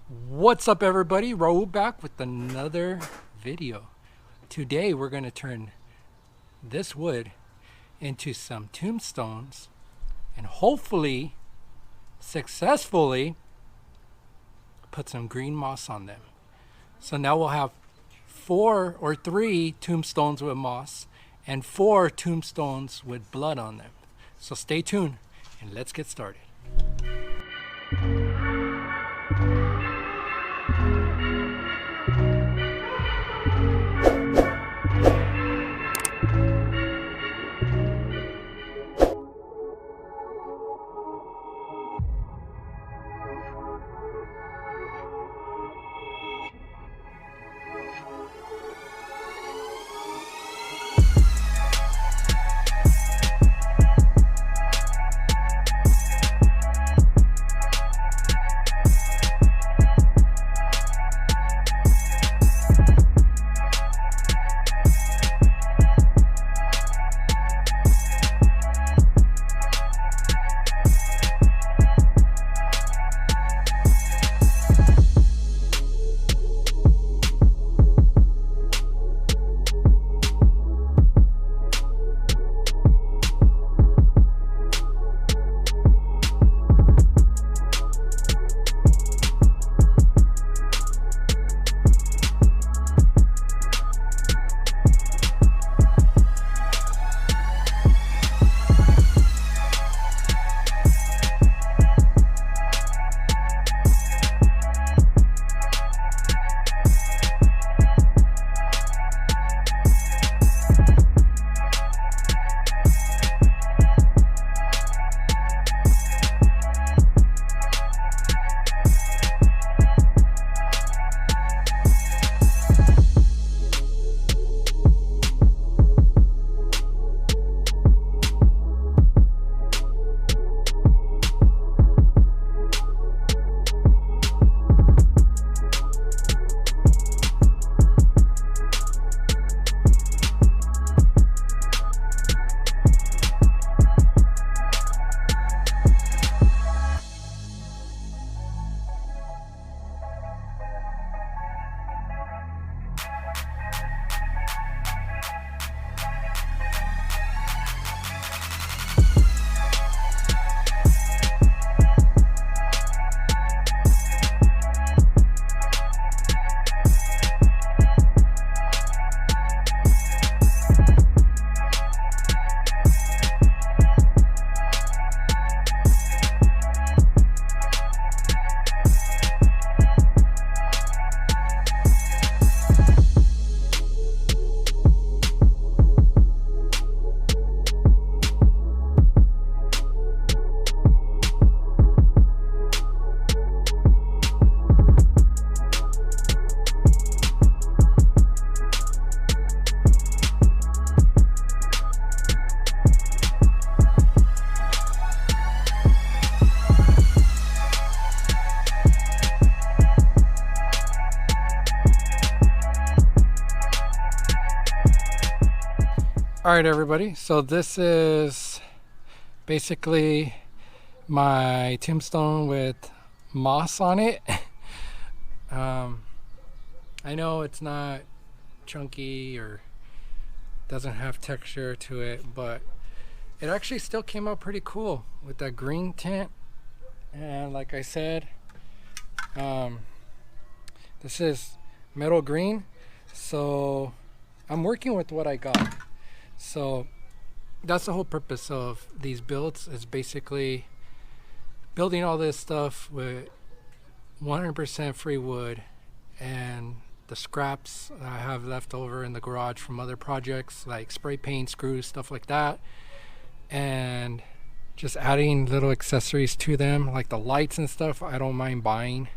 What's up, everybody? Raul back with another video. Today we're going to turn this wood into some tombstones and hopefully successfully put some green moss on them. So now we'll have 4 or 3 tombstones with moss and 4 tombstones with blood on them. So stay tuned and let's get started. All right, everybody, so this is basically my tombstone with moss on it. I know it's not chunky or doesn't have texture to it, but it actually still came out pretty cool with that green tint. And like I said, this is metal green, so I'm working with what I got. So that's the whole purpose of these builds, is basically building all this stuff with 100% free wood and the scraps I have left over in the garage from other projects like spray paint, screws, stuff like that, and just adding little accessories to them like the lights and stuff. I don't mind buying,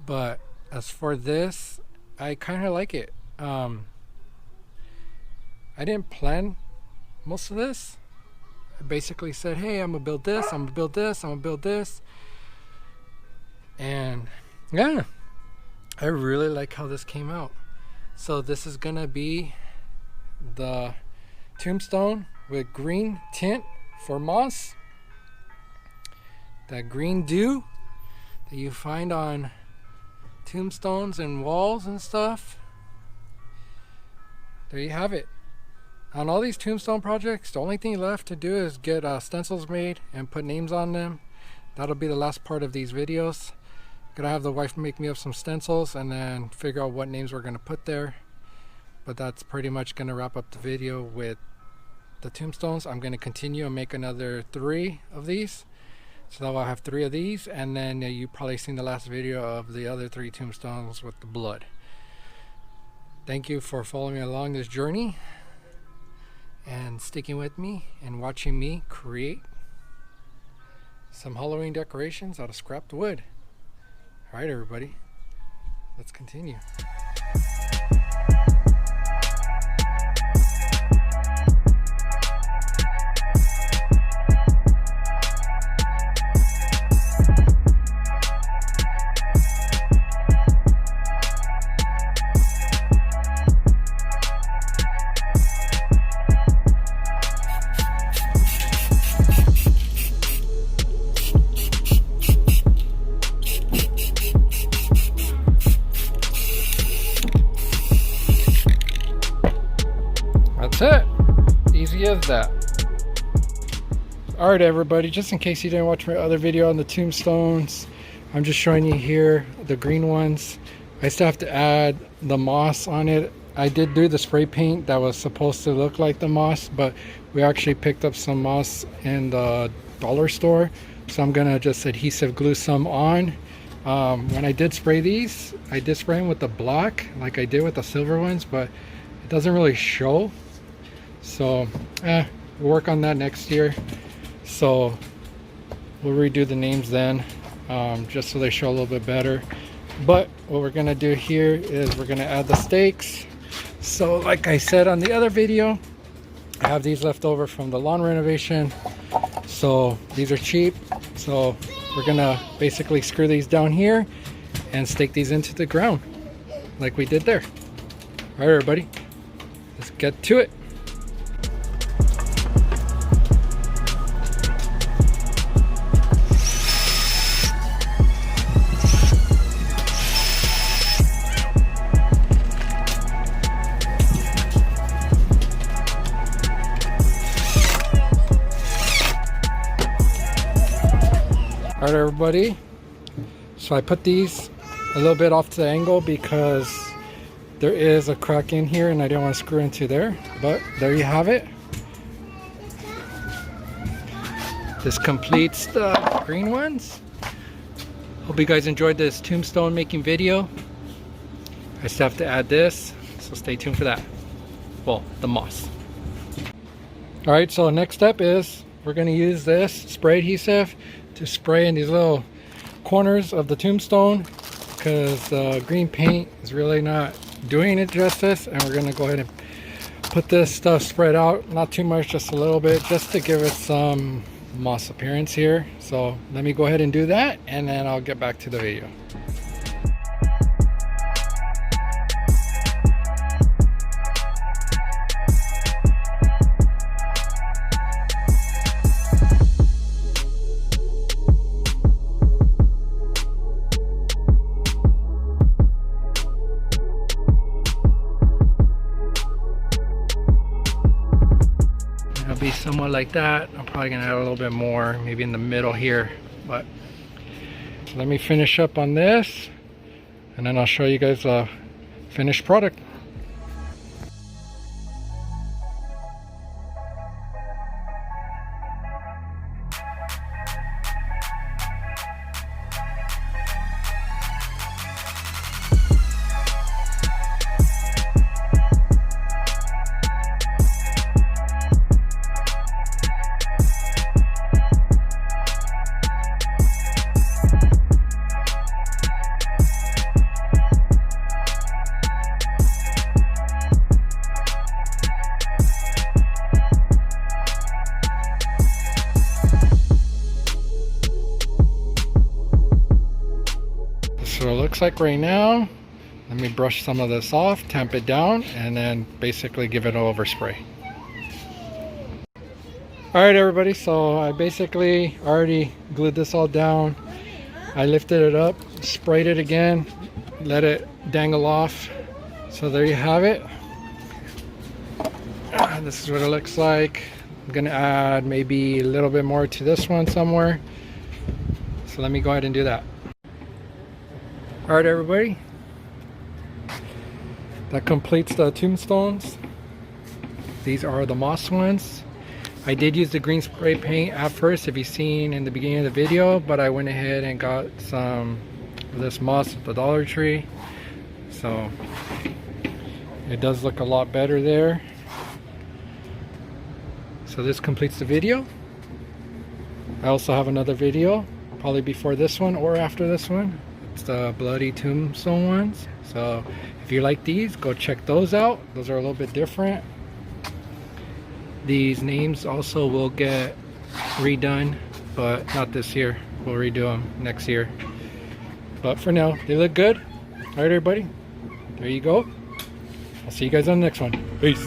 but as for this, I kind of like it. I didn't plan most of this. I basically said, hey, I'm gonna build this, I'm gonna build this, I'm gonna build this. And yeah, I really like how this came out. So this is gonna be the tombstone with green tint for moss. That green dew that you find on tombstones and walls and stuff. There you have it. On all these tombstone projects, the only thing left to do is get stencils made and put names on them. That'll be the last part of these videos. Gonna have the wife make me up some stencils and then figure out what names we're gonna put there. But that's pretty much gonna wrap up the video with the tombstones. I'm gonna continue and make another 3 of these. So that I'll have 3 of these, and then you probably seen the last video of the other 3 tombstones with the blood. Thank you for following me along this journey and sticking with me and watching me create some Halloween decorations out of scrapped wood. All right, everybody, let's continue. That's it. Easy as that. Alright everybody, just in case you didn't watch my other video on the tombstones, I'm just showing you here the green ones. I still have to add the moss on it. I did do the spray paint that was supposed to look like the moss, but we actually picked up some moss in the dollar store, so I'm gonna just adhesive glue some on. When I did spray these, I did spray them with the black like I did with the silver ones, but it doesn't really show. So we'll work on that next year. So we'll redo the names then, just so they show a little bit better. But what we're gonna do here is we're gonna add the stakes. So like I said on the other video, I have these left over from the lawn renovation. So these are cheap. So we're gonna basically screw these down here and stake these into the ground like we did there. All right, everybody, let's get to it. All right, everybody, so I put these a little bit off to the angle because there is a crack in here and I didn't want to screw into there, but there you have it. This completes the green ones. Hope you guys enjoyed this tombstone making video. I still have to add this, so stay tuned for that. Well, the moss. All right, so next step is we're going to use this spray adhesive to spray in these little corners of the tombstone because the green paint is really not doing it justice, and we're going to go ahead and put this stuff spread out, not too much, just a little bit, just to give it some moss appearance here. So let me go ahead and do that, and then I'll get back to the video. It'll be somewhat like that. I'm probably gonna add a little bit more, maybe in the middle here, but let me finish up on this and then I'll show you guys a finished product. So it looks like right now, let me brush some of this off, tamp it down, and then basically give it an overspray. Alright everybody, so I basically already glued this all down. I lifted it up, sprayed it again, let it dangle off. So there you have it. This is what it looks like. I'm gonna add maybe a little bit more to this one somewhere. So let me go ahead and do that. All right, everybody. That completes the tombstones. These are the moss ones. I did use the green spray paint at first, if you've seen in the beginning of the video, but I went ahead and got some of this moss at the Dollar Tree. So it does look a lot better there. So this completes the video. I also have another video, probably before this one or after this one. It's the bloody tombstone ones. So if you like these, go check those out. Those are a little bit different. These names also will get redone, but not this year. We'll redo them next year. But for now, they look good. All right, everybody. There you go. I'll see you guys on the next one. Peace.